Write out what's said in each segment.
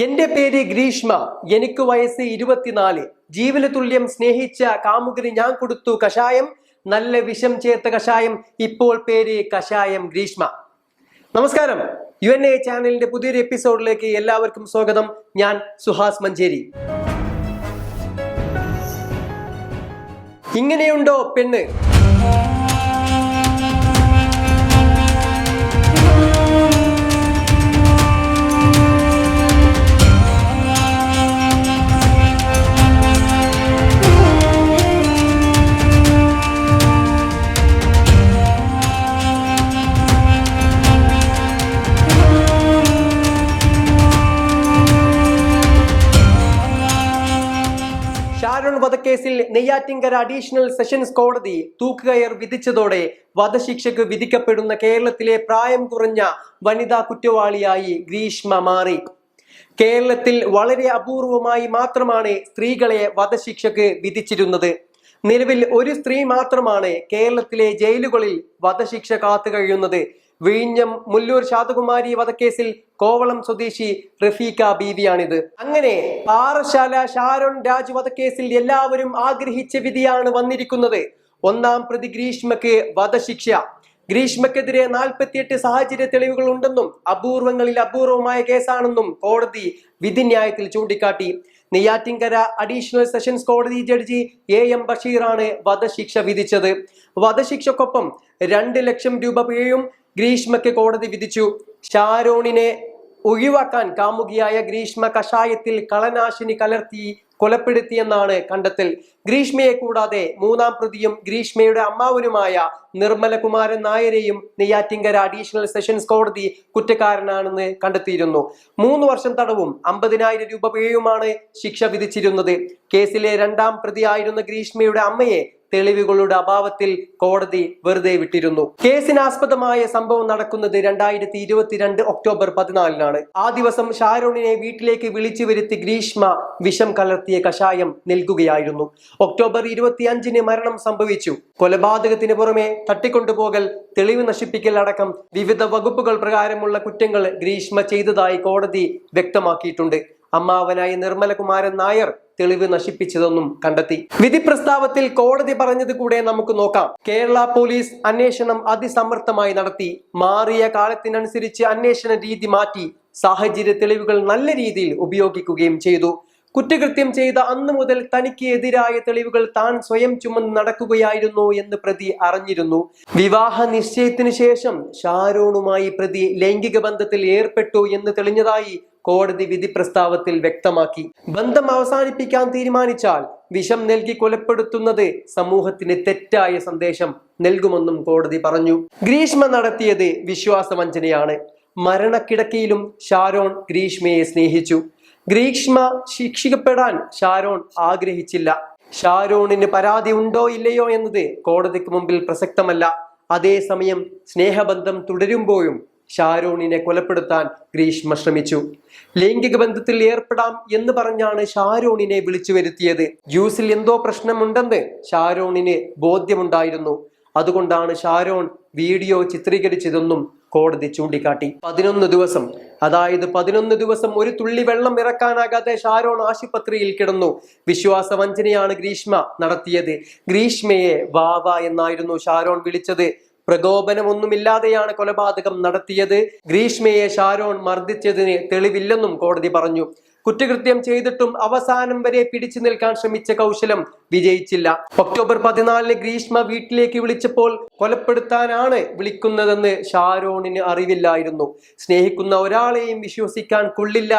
എന്റെ പേര് ഗ്രീഷ്മ. എനിക്ക് വയസ്സ് 24. ജീവന തുല്യം സ്നേഹിച്ച കാമുകന് ഞാൻ കൊടുത്തു കഷായം. നല്ല വിഷം ചേർത്ത കഷായം. ഇപ്പോൾ പേര് കഷായം ഗ്രീഷ്മ. നമസ്കാരം. UNA ചാനലിന്റെ പുതിയൊരു എപ്പിസോഡിലേക്ക് എല്ലാവർക്കും സ്വാഗതം. ഞാൻ സുഹാസ് മഞ്ചേരി. ഇങ്ങനെയുണ്ടോ പെണ്ണ്? ഷാരോൺ വധക്കേസിൽ നെയ്യാറ്റിൻകര അഡീഷണൽ സെഷൻസ് കോടതി തൂക്കുകയർ വിധിച്ചതോടെ വധശിക്ഷയ്ക്ക് വിധിക്കപ്പെടുന്ന കേരളത്തിലെ പ്രായം കുറഞ്ഞ വനിതാ കുറ്റവാളിയായി ഗ്രീഷ്മ മാറി. കേരളത്തിൽ വളരെ അപൂർവമായി മാത്രമാണ് സ്ത്രീകളെ വധശിക്ഷയ്ക്ക് വിധിച്ചിരുന്നത്. നിലവിൽ ഒരു സ്ത്രീ മാത്രമാണ് കേരളത്തിലെ ജയിലുകളിൽ വധശിക്ഷ കാത്തു കഴിയുന്നത്. വിഴിഞ്ഞം മുല്ലൂർ ശാന്തകുമാരി വധക്കേസിൽ കോവളം സ്വദേശി റഫീഖ ബീവിയാണിത്. അങ്ങനെ പാറശാല ഷാരോൺ രാജ് വധക്കേസിൽ എല്ലാവരും ആഗ്രഹിച്ച വിധിയാണ് വന്നിരിക്കുന്നത്. ഒന്നാം പ്രതി ഗ്രീഷ്മയ്ക്ക് വധശിക്ഷ. ഗ്രീഷ്മയ്ക്കെതിരെ 48 സാഹചര്യ തെളിവുകൾ ഉണ്ടെന്നും അപൂർവങ്ങളിൽ അപൂർവമായ കേസാണെന്നും കോടതി വിധിന്യായത്തിൽ ചൂണ്ടിക്കാട്ടി. നെയ്യാറ്റിൻകര അഡീഷണൽ സെഷൻസ് കോടതി ജഡ്ജി AM ബഷീറാണ് വധശിക്ഷ വിധിച്ചത്. വധശിക്ഷക്കൊപ്പം 2 ലക്ഷം രൂപ പിഴയും ഗ്രീഷ്മയ്ക്ക് കോടതി വിധിച്ചു. ഷാരോണിനെ ഒഴിവാക്കാൻ കാമുകിയായ ഗ്രീഷ്മ കഷായത്തിൽ കളനാശിനി കലർത്തി കൊലപ്പെടുത്തിയെന്നാണ് കണ്ടെത്തൽ. ഗ്രീഷ്മയെ കൂടാതെ മൂന്നാം പ്രതിയും ഗ്രീഷ്മയുടെ അമ്മാവനുമായ നിർമ്മലകുമാരൻ നായരെയും നെയ്യാറ്റിൻകര അഡീഷണൽ സെഷൻസ് കോടതി കുറ്റക്കാരനാണെന്ന് കണ്ടെത്തിയിരുന്നു. 3 വർഷം തടവും 50,000 രൂപ പിഴയുമാണ് ശിക്ഷ വിധിച്ചിരുന്നത്. കേസിലെ 2ാം പ്രതിയായിരുന്ന ഗ്രീഷ്മയുടെ അമ്മയെ തെളിവുകളുടെ അഭാവത്തിൽ കോടതി വെറുതെ വിട്ടിരുന്നു. കേസിനാസ്പദമായ സംഭവം നടക്കുന്നത് 2022 ഒക്ടോബർ 14 ആ ദിവസം ഷാരോണിനെ വീട്ടിലേക്ക് വിളിച്ചു വരുത്തി ഗ്രീഷ്മ വിഷം കലർത്തിയ കഷായം നൽകുകയായിരുന്നു. ഒക്ടോബർ 25 മരണം സംഭവിച്ചു. കൊലപാതകത്തിന് പുറമെ തട്ടിക്കൊണ്ടുപോകൽ, തെളിവ് നശിപ്പിക്കൽ അടക്കം വിവിധ വകുപ്പുകൾ പ്രകാരമുള്ള കുറ്റങ്ങൾ ഗ്രീഷ്മ ചെയ്തതായി കോടതി വ്യക്തമാക്കിയിട്ടുണ്ട്. അമ്മാവനായ നിർമ്മലകുമാരൻ നായർ തെളിവ് നശിപ്പിച്ചതെന്നും കണ്ടെത്തി. വിധി പ്രസ്താവത്തിൽ കോടതി പറഞ്ഞത് കൂടെ നമുക്ക് നോക്കാം. കേരള പോലീസ് അന്വേഷണം അതിസമർത്ഥമായി നടത്തി. മാറിയ കാലത്തിനനുസരിച്ച് അന്വേഷണ രീതി മാറ്റി. സാഹചര്യ തെളിവുകൾ നല്ല രീതിയിൽ ഉപയോഗിക്കുകയും ചെയ്തു. കുറ്റകൃത്യം ചെയ്ത അന്നു മുതൽ തനിക്ക് എതിരായ തെളിവുകൾ താൻ സ്വയം ചുമന്ന് നടക്കുകയായിരുന്നു എന്ന് പ്രതി അറിഞ്ഞിരുന്നു. വിവാഹ നിശ്ചയത്തിനു ശേഷം ഷാരോണുമായി പ്രതി ലൈംഗിക ബന്ധത്തിൽ ഏർപ്പെട്ടു എന്ന് തെളിഞ്ഞതായി കോടതി വിധി പ്രസ്താവത്തിൽ വ്യക്തമാക്കി. ബന്ധം അവസാനിപ്പിക്കാൻ തീരുമാനിച്ചാൽ വിഷം നൽകി കൊലപ്പെടുത്തുന്നത് സമൂഹത്തിന് തെറ്റായ സന്ദേശം നൽകുമെന്നും കോടതി പറഞ്ഞു. ഗ്രീഷ്മ നടത്തിയത് വിശ്വാസവഞ്ചനയാണ്. മരണക്കിടക്കയിലും ഷാരോൺ ഗ്രീഷ്മയെ സ്നേഹിച്ചു. ഗ്രീഷ്മ ശിക്ഷിക്കപ്പെടാൻ ഷാരോൺ ആഗ്രഹിച്ചില്ല. ഷാരോണിന് പരാതി ഉണ്ടോ ഇല്ലയോ എന്നത് കോടതിക്ക് മുമ്പിൽ പ്രസക്തമല്ല. അതേസമയം സ്നേഹബന്ധം തുടരുമ്പോഴും ഷാരോണിനെ കൊലപ്പെടുത്താൻ ഗ്രീഷ്മ ശ്രമിച്ചു. ലൈംഗിക ബന്ധത്തിൽ ഏർപ്പെടാം എന്ന് പറഞ്ഞാണ് ഷാരോണിനെ വിളിച്ചു വരുത്തിയത്. ജ്യൂസിൽ എന്തോ പ്രശ്നമുണ്ടെന്ന് ഷാരോണിന് ബോധ്യമുണ്ടായിരുന്നു. അതുകൊണ്ടാണ് ഷാരോൺ വീഡിയോ ചിത്രീകരിച്ചതെന്നും കോടതി ചൂണ്ടിക്കാട്ടി. 11 ദിവസം, അതായത് 11 ദിവസം ഒരു തുള്ളി വെള്ളം ഇറക്കാനാകാതെ ഷാരോൺ ആശുപത്രിയിൽ കിടന്നു. വിശ്വാസവഞ്ചനയാണ് ഗ്രീഷ്മ നടത്തിയത്. ഗ്രീഷ്മയെ വാവ എന്നായിരുന്നു ഷാരോൺ വിളിച്ചത്. പ്രകോപനമൊന്നുമില്ലാതെയാണ് കൊലപാതകം നടത്തിയത്. ഗ്രീഷ്മയെ ഷാരോൺ മർദ്ദിച്ചതിന് തെളിവില്ലെന്നും കോടതി പറഞ്ഞു. കുറ്റകൃത്യം ചെയ്തിട്ടും അവസാനം വരെ പിടിച്ചു നിൽക്കാൻ ശ്രമിച്ച കൗശലം വിജയിച്ചില്ല. ഒക്ടോബർ 14 ഗ്രീഷ്മ വീട്ടിലേക്ക് വിളിച്ചപ്പോൾ കൊലപ്പെടുത്താനാണ് വിളിക്കുന്നതെന്ന് ഷാരോണിന് അറിവില്ലായിരുന്നു. സ്നേഹിക്കുന്ന ഒരാളെയും വിശ്വസിക്കാൻ കൊള്ളില്ല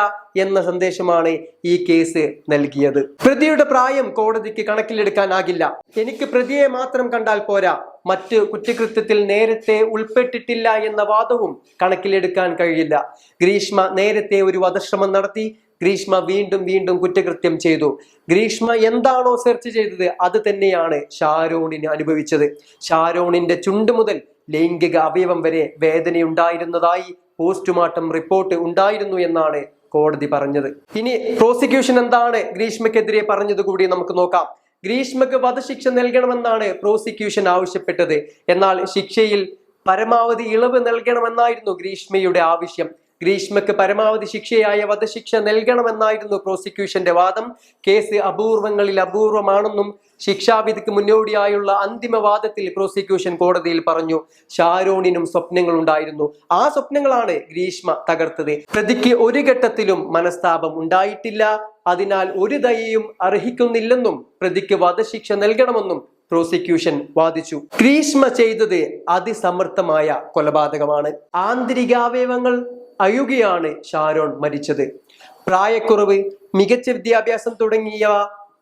എന്ന സന്ദേശമാണ് ഈ കേസ് നൽകിയത്. പ്രതിയുടെ പ്രായം കോടതിക്ക് കണക്കിലെടുക്കാനാകില്ല. എനിക്ക് പ്രതിയെ മാത്രം കണ്ടാൽ പോരാ, മറ്റ് കുറ്റകൃത്യത്തിൽ നേരത്തെ ഉൾപ്പെട്ടിട്ടില്ല എന്ന വാദവും കണക്കിലെടുക്കാൻ കഴിയില്ല. ഗ്രീഷ്മ നേരത്തെ ഒരു വധശ്രമം നടത്തി. ഗ്രീഷ്മ വീണ്ടും കുറ്റകൃത്യം ചെയ്തു. ഗ്രീഷ്മ എന്താണോ സെർച്ച് ചെയ്തത് അത് തന്നെയാണ് ഷാരോണിന് അനുഭവിച്ചത്. ഷാരോണിന്റെ ചുണ്ട് മുതൽ ലൈംഗിക അവയവം വരെ വേദനയുണ്ടായിരുന്നതായി പോസ്റ്റ്മോർട്ടം റിപ്പോർട്ട് ഉണ്ടായിരുന്നു എന്നാണ് കോടതി പറഞ്ഞത്. ഇനി പ്രോസിക്യൂഷൻ എന്താണ് ഗ്രീഷ്മയ്ക്കെതിരെ പറഞ്ഞത് കൂടി നമുക്ക് നോക്കാം. ഗ്രീഷ്മയ്ക്ക് വധശിക്ഷ നൽകണമെന്നാണ് പ്രോസിക്യൂഷൻ ആവശ്യപ്പെട്ടത്. എന്നാൽ ശിക്ഷയിൽ പരമാവധി ഇളവ് നൽകണമെന്നായിരുന്നു ഗ്രീഷ്മയുടെ ആവശ്യം. ഗ്രീഷ്മയ്ക്ക് പരമാവധി ശിക്ഷയായ വധശിക്ഷ നൽകണമെന്നായിരുന്നു പ്രോസിക്യൂഷന്റെ വാദം. കേസ് അപൂർവങ്ങളിൽ അപൂർവമാണെന്നും ശിക്ഷാവിധിക്ക് മുന്നോടിയായുള്ള അന്തിമവാദത്തിൽ പ്രോസിക്യൂഷൻ കോടതിയിൽ പറഞ്ഞു. ഷാരോണിനും സ്വപ്നങ്ങൾ ഉണ്ടായിരുന്നു. ആ സ്വപ്നങ്ങളാണ് ഗ്രീഷ്മ തകർത്തത്. പ്രതിക്ക് ഒരു ഘട്ടത്തിലും മനസ്താപം ഉണ്ടായിട്ടില്ല. അതിനാൽ ഒരു ദയയും അർഹിക്കുന്നില്ലെന്നും പ്രതിക്ക് വധശിക്ഷ നൽകണമെന്നും പ്രോസിക്യൂഷൻ വാദിച്ചു. ഗ്രീഷ്മ ചെയ്തത് അതിസമർത്ഥമായ കൊലപാതകമാണ്. ആന്തരികാവയവങ്ങൾ അയുകയാണ് ഷാരോൺ മരിച്ചത്. പ്രായക്കുറവ്, മികച്ച വിദ്യാഭ്യാസം തുടങ്ങിയവ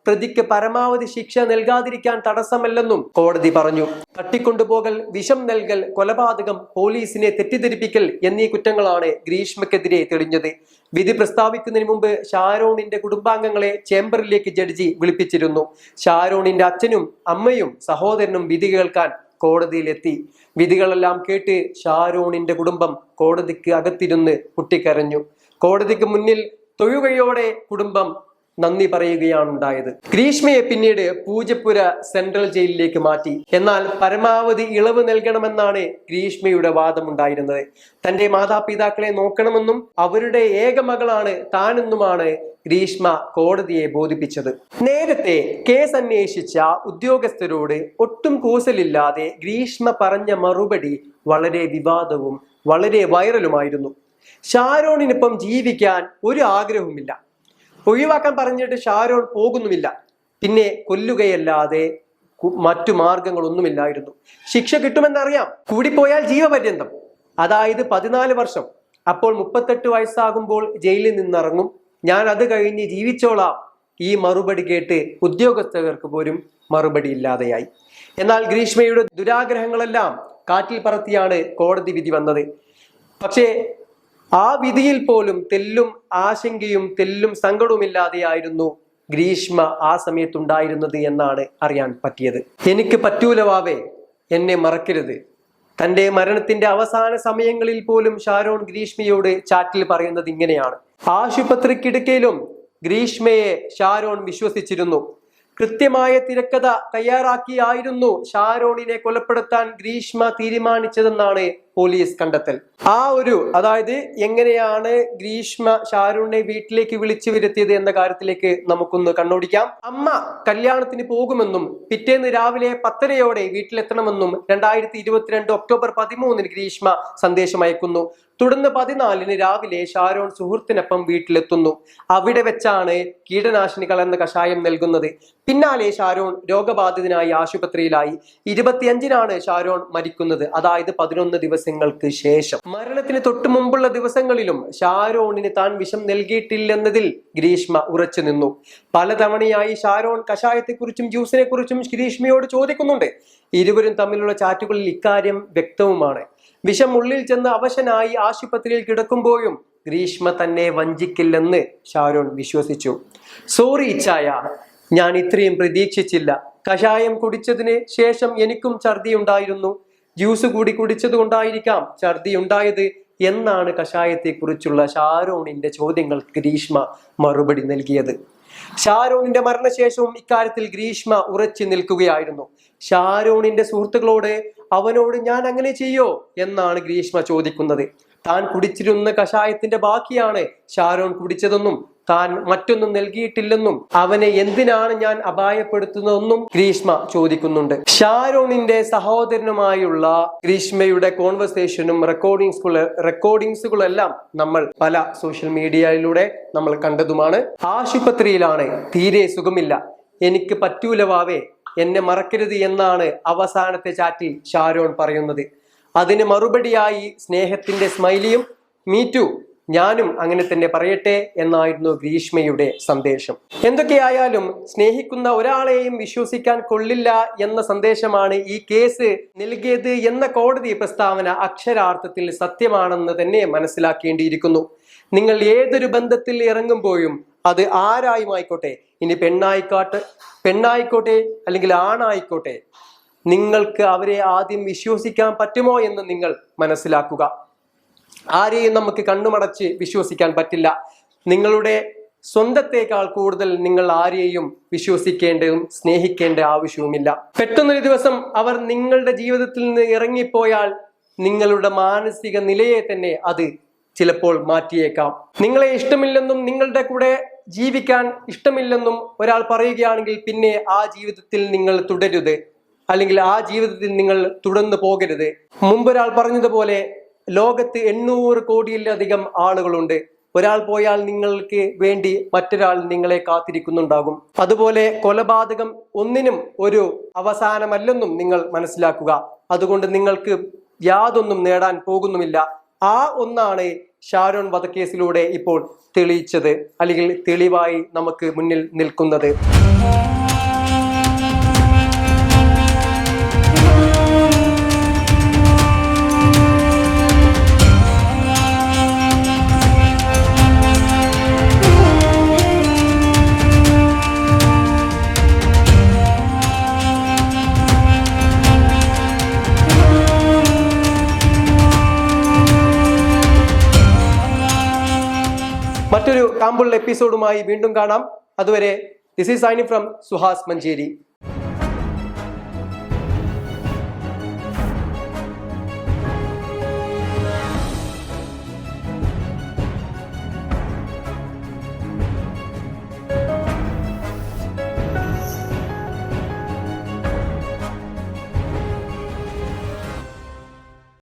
പ്രതിക്ക് പരമാവധി ശിക്ഷ നൽകാതിരിക്കാൻ തടസ്സമല്ലെന്നും കോടതി പറഞ്ഞു. തട്ടിക്കൊണ്ടുപോകൽ, വിഷം നൽകൽ, കൊലപാതകം, പോലീസിനെ തെറ്റിദ്ധരിപ്പിക്കൽ എന്നീ കുറ്റങ്ങളാണ് ഗ്രീഷ്മയ്ക്കെതിരെ തെളിഞ്ഞത്. വിധി പ്രസ്താവിക്കുന്നതിന് മുമ്പ് ഷാരോണിന്റെ കുടുംബാംഗങ്ങളെ ചേംബറിലേക്ക് ജഡ്ജി വിളിപ്പിച്ചിരുന്നു. ഷാരോണിന്റെ അച്ഛനും അമ്മയും സഹോദരനും വിധി കേൾക്കാൻ കോടതിയിലെത്തി. വിധികളെല്ലാം കേട്ട് ഷാരോണിന്റെ കുടുംബം കോടതിക്ക് അകത്തിരുന്ന് പൊട്ടിക്കരഞ്ഞു. കോടതിക്ക് മുന്നിൽ തൊഴുകയോടെ കുടുംബം നന്ദി പറയുകയാണ് ഉണ്ടായത്. ഗ്രീഷ്മയെ പിന്നീട് പൂജപ്പുര സെൻട്രൽ ജയിലിലേക്ക് മാറ്റി. എന്നാൽ പരമാവധി ഇളവ് നൽകണമെന്നാണ് ഗ്രീഷ്മയുടെ വാദമുണ്ടായിരുന്നത്. തന്റെ മാതാപിതാക്കളെ നോക്കണമെന്നും അവരുടെ ഏക മകളാണ് താനെന്നുമാണ് ഗ്രീഷ്മ കോടതിയെ ബോധിപ്പിച്ചത്. നേരത്തെ കേസ് അന്വേഷിച്ച ഉദ്യോഗസ്ഥരോട് ഒട്ടും കൂസലില്ലാതെ ഗ്രീഷ്മ പറഞ്ഞ മറുപടി വളരെ വിവാദവും വളരെ വൈറലുമായിരുന്നു. ഷാരോണിനൊപ്പം ജീവിക്കാൻ ഒരു ആഗ്രഹവുമില്ല, ഒഴിവാക്കാൻ പറഞ്ഞിട്ട് ഷാരോൺ പോകുന്നുമില്ല, പിന്നെ കൊല്ലുകയല്ലാതെ മറ്റു മാർഗങ്ങളൊന്നുമില്ലായിരുന്നു. ശിക്ഷ കിട്ടുമെന്നറിയാം, കൂടിപ്പോയാൽ ജീവപര്യന്തം, അതായത് 14 വർഷം. അപ്പോൾ 38 വയസ്സാകുമ്പോൾ ജയിലിൽ നിന്നിറങ്ങും, ഞാൻ അത് കഴിഞ്ഞ് ജീവിച്ചോളാം. ഈ മറുപടി കേട്ട് ഉദ്യോഗസ്ഥർക്ക് പോലും മറുപടി ഇല്ലാതെയായി. എന്നാൽ ഗ്രീഷ്മയുടെ ദുരാഗ്രഹങ്ങളെല്ലാം കാറ്റിൽ പറത്തിയാണ് കോടതി വിധി വന്നത്. പക്ഷേ ആ വിധിയിൽ പോലും തെല്ലും ആശങ്കയും തെല്ലും സങ്കടവുമില്ലാതെയായിരുന്നു ഗ്രീഷ്മ ആ സമയത്തുണ്ടായിരുന്നത് എന്നാണ് അറിയാൻ പറ്റിയത്. എനിക്ക് പറ്റൂല വാവേ, എന്നെ മറക്കരുത്. തന്റെ മരണത്തിന്റെ അവസാന സമയങ്ങളിൽ പോലും ഷാരോൺ ഗ്രീഷ്മയോട് ചാറ്റിൽ പറയുന്നത് ഇങ്ങനെയാണ്. ആശുപത്രി കിടക്കയിലും ഗ്രീഷ്മയെ ഷാരോൺ വിശ്വസിച്ചിരുന്നു. കൃത്യമായ തിരക്കഥ തയ്യാറാക്കിയായിരുന്നു ഷാരോണിനെ കൊലപ്പെടുത്താൻ ഗ്രീഷ്മ തീരുമാനിച്ചതെന്നാണ് പോലീസ് കണ്ടെത്തൽ. അതായത് എങ്ങനെയാണ് ഗ്രീഷ്മ ഷാരോണിനെ വീട്ടിലേക്ക് വിളിച്ചു വരുത്തിയത് എന്ന കാര്യത്തിലേക്ക് നമുക്കൊന്ന് കണ്ണോടിക്കാം. അമ്മ കല്യാണത്തിന് പോകുമെന്നും പിറ്റേന്ന് രാവിലെ 10:30 വീട്ടിലെത്തണമെന്നും 2022 ഒക്ടോബർ 13 ഗ്രീഷ്മ സന്ദേശം അയക്കുന്നു. തുടർന്ന് 14 രാവിലെ ഷാരോൺ സുഹൃത്തിനൊപ്പം വീട്ടിലെത്തുന്നു. അവിടെ വെച്ചാണ് കീടനാശിനി കലർന്ന കഷായം നൽകുന്നത്. പിന്നാലെ ഷാരോൺ രോഗബാധിതനായി ആശുപത്രിയിലായി. 25-നാണ് ഷാരോൺ മരിക്കുന്നത്, അതായത് 11 ദിവസങ്ങൾക്ക് ശേഷം. മരണത്തിന് തൊട്ടു മുമ്പുള്ള ദിവസങ്ങളിലും ഷാരോണിന് താൻ വിഷം നൽകിയിട്ടില്ലെന്നതിൽ ഗ്രീഷ്മ ഉറച്ചു നിന്നു. പലതവണയായി ഷാരോൺ കഷായത്തെക്കുറിച്ചും ജ്യൂസിനെ കുറിച്ചും ഗ്രീഷ്മയോട് ചോദിക്കുന്നുണ്ട്. ഇരുവരും തമ്മിലുള്ള ചാറ്റുകളിൽ ഇക്കാര്യം വ്യക്തവുമാണ്. വിഷം ഉള്ളിൽ ചെന്ന് അവശനായി ആശുപത്രിയിൽ കിടക്കുമ്പോഴും ഗ്രീഷ്മ തന്നെ വഞ്ചിക്കില്ലെന്ന് ഷാരോൺ വിശ്വസിച്ചു. സോറി ഇച്ചായ, ഞാൻ ഇത്രയും പ്രതീക്ഷിച്ചില്ല. കഷായം കുടിച്ചതിന് ശേഷം എനിക്കും ഛർദി ഉണ്ടായിരുന്നു. ജ്യൂസ് കൂടി കുടിച്ചത് കൊണ്ടായിരിക്കാം ഛർദി ഉണ്ടായത് എന്നാണ് കഷായത്തെക്കുറിച്ചുള്ള ഷാരോണിന്റെ ചോദ്യങ്ങൾക്ക് ഗ്രീഷ്മ മറുപടി നൽകിയത്. ഷാരോണിന്റെ മരണശേഷവും ഇക്കാര്യത്തിൽ ഗ്രീഷ്മ ഉറച്ചു നിൽക്കുകയായിരുന്നു. ഷാരോണിന്റെ സുഹൃത്തുക്കളോട് അവനോട് ഞാൻ അങ്ങനെ ചെയ്യോ എന്നാണ് ഗ്രീഷ്മ ചോദിക്കുന്നത്. താൻ കുടിച്ചിരുന്ന കഷായത്തിന്റെ ബാക്കിയാണ് ഷാരോൺ കുടിച്ചതെന്നും താൻ മറ്റൊന്നും നൽകിയിട്ടില്ലെന്നും അവനെ എന്തിനാണ് ഞാൻ അപായപ്പെടുത്തുന്നതെന്നും ഗ്രീഷ്മ ചോദിക്കുന്നുണ്ട്. ഷാരോണിന്റെ സഹോദരനുമായുള്ള ഗ്രീഷ്മയുടെ കോൺവെർസേഷനും റെക്കോർഡിങ്സുകളെല്ലാം നമ്മൾ പല സോഷ്യൽ മീഡിയയിലൂടെ നമ്മൾ കണ്ടതുമാണ്. ആശുപത്രിയിലാണ്, തീരെ സുഖമില്ല, എനിക്ക് പറ്റൂല വാവേ, എന്നെ മറക്കരുത് എന്നാണ് അവസാനത്തെ ചാറ്റിൽ ഷാരോൺ പറയുന്നത്. അതിന് മറുപടിയായി സ്നേഹത്തിന്റെ സ്മൈലിയും മീറ്റു, ഞാനും അങ്ങനെ തന്നെ പറയട്ടെ എന്നായിരുന്നു ഗ്രീഷ്മയുടെ സന്ദേശം. എന്തൊക്കെയായാലും സ്നേഹിക്കുന്ന ഒരാളെയും വിശ്വസിക്കാൻ കൊള്ളില്ല എന്ന സന്ദേശമാണ് ഈ കേസ് നൽകിയത് എന്ന കോടതി പ്രസ്താവന അക്ഷരാർത്ഥത്തിൽ സത്യമാണെന്ന് തന്നെ മനസ്സിലാക്കേണ്ടിയിരിക്കുന്നു. നിങ്ങൾ ഏതൊരു ബന്ധത്തിൽ ഇറങ്ങുമ്പോഴും അത് ആരായുമായിക്കോട്ടെ, ഇനി പെണ്ണായിക്കോട്ടെ അല്ലെങ്കിൽ ആണായിക്കോട്ടെ, നിങ്ങൾക്ക് അവരെ ആദ്യം വിശ്വസിക്കാൻ പറ്റുമോ എന്ന് നിങ്ങൾ മനസ്സിലാക്കുക. ആരെയും നമുക്ക് കണ്ണുമടച്ച് വിശ്വസിക്കാൻ പറ്റില്ല. നിങ്ങളുടെ സ്വന്തത്തെക്കാൾ കൂടുതൽ നിങ്ങൾ ആരെയും വിശ്വസിക്കേണ്ടതും സ്നേഹിക്കേണ്ട ആവശ്യവുമില്ല. പെട്ടെന്നൊരു ദിവസം അവർ നിങ്ങളുടെ ജീവിതത്തിൽ നിന്ന് ഇറങ്ങിപ്പോയാൽ നിങ്ങളുടെ മാനസിക നിലയെ തന്നെ അത് ചിലപ്പോൾ മാറ്റിയേക്കാം. നിങ്ങളെ ഇഷ്ടമില്ലെന്നും നിങ്ങളുടെ കൂടെ ജീവിക്കാൻ ഇഷ്ടമില്ലെന്നും ഒരാൾ പറയുകയാണെങ്കിൽ പിന്നെ ആ ജീവിതത്തിൽ നിങ്ങൾ തുടരരുത്, അല്ലെങ്കിൽ ആ ജീവിതത്തിൽ നിങ്ങൾ തുടർന്നു പോകരുത്. മുമ്പൊരാൾ പറഞ്ഞതുപോലെ ലോകത്ത് 800 കോടിയിലധികം ആളുകളുണ്ട്. ഒരാൾ പോയാൽ നിങ്ങൾക്ക് വേണ്ടി മറ്റൊരാൾ നിങ്ങളെ കാത്തിരിക്കുന്നുണ്ടാകും. അതുപോലെ കൊലപാതകം ഒന്നിനും ഒരു അവസാനമല്ലെന്നും നിങ്ങൾ മനസ്സിലാക്കുക. അതുകൊണ്ട് നിങ്ങൾക്ക് യാതൊന്നും നേടാൻ പോകുന്നുമില്ല. ആ ഒന്നാണ് ഷാരോൺ വധക്കേസിലൂടെ ഇപ്പോൾ തെളിയിച്ചത്, അല്ലെങ്കിൽ തെളിവായി നമുക്ക് മുന്നിൽ നിൽക്കുന്നത്. മറ്റൊരു കാമ്പുള്ള എപ്പിസോഡുമായി വീണ്ടും കാണാം. അതുവരെ this is signing from Suhas Manjeri.